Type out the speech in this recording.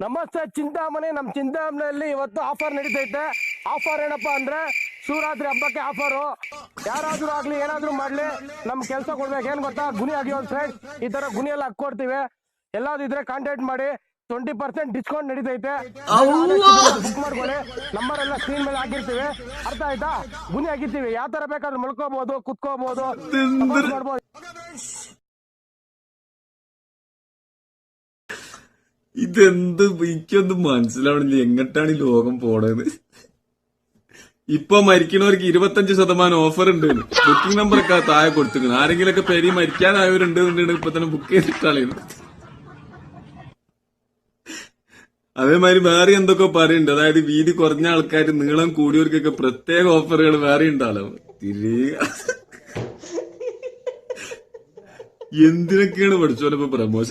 ನಮಸ್ತೆ ಚಿಂತಾಮಣಿ. ನಮ್ಮ ಚಿಂತಾಮಣಿಯಲ್ಲಿ ಇವತ್ತು ಆಫರ್ ನಡೀತೈತೆ. ಆಫರ್ ಏನಪ್ಪಾ ಅಂದ್ರೆ ಶಿವರಾತ್ರಿ ಹಬ್ಬಕ್ಕೆ ಆಫರು. ಯಾರಾದ್ರೂ ಆಗ್ಲಿ ಏನಾದ್ರೂ ಮಾಡ್ಲಿ ನಮ್ ಕೆಲಸ ಕೊಡ್ಬೇಕು. ಏನ್ ಗೊತ್ತಾ, ಗುಣಿ ಆಗಿ ಒಂದು ಫ್ರೆಂಡ್ಸ್ ಈ ತರ ಗುಣಿ ಎಲ್ಲ ಹಾಕೊಡ್ತೀವಿ. ಎಲ್ಲಾದ್ರೂ ಇದ್ರೆ ಕಾಂಟ್ಯಾಕ್ಟ್ ಮಾಡಿ, 20% ಡಿಸ್ಕೌಂಟ್ ನಡೀತೈತೆ. ಬುಕ್ ಮಾಡ್ಕೊಳ್ಳಿ, ನಂಬರ್ ಎಲ್ಲ ಸ್ಕ್ರೀನ್ ಮೇಲೆ ಹಾಕಿರ್ತೀವಿ. ಅರ್ಥ ಆಯ್ತಾ? ಗುಣಿ ಹಾಕಿರ್ತೀವಿ, ಯಾವ ತರ ಬೇಕಾದ್ರೂ ಮಲ್ಕೋಬಹುದು, ಕುತ್ಕೋಬಹುದು, ಮಾಡ್ಬೋದು. ഇതെന്ത് എനിക്കൊന്നും മനസ്സിലാവണില്ല. എങ്ങട്ടാണ് ഈ ലോകം പോണത്? ഇപ്പൊ മരിക്കണവർക്ക് 25% ഓഫർ ഉണ്ട്. ബുക്കിംഗ് നമ്പർ ഒക്കെ താഴെ കൊടുത്തിരിക്കണം. ആരെങ്കിലൊക്കെ പെരി മരിക്കാനായവരുണ്ട് ഇപ്പൊ തന്നെ ബുക്ക് ചെയ്തിട്ടാണ്. അതേമാതിരി വേറെ എന്തൊക്കെ പറയുന്നുണ്ട്. അതായത് വീതി കുറഞ്ഞ ആൾക്കാർ, നീളം കൂടിയവർക്കൊക്കെ പ്രത്യേക ഓഫറുകൾ വേറെ ഉണ്ടാവും. എന്തിനൊക്കെയാണ് പഠിച്ചോലിപ്പോ പ്രമോഷൻ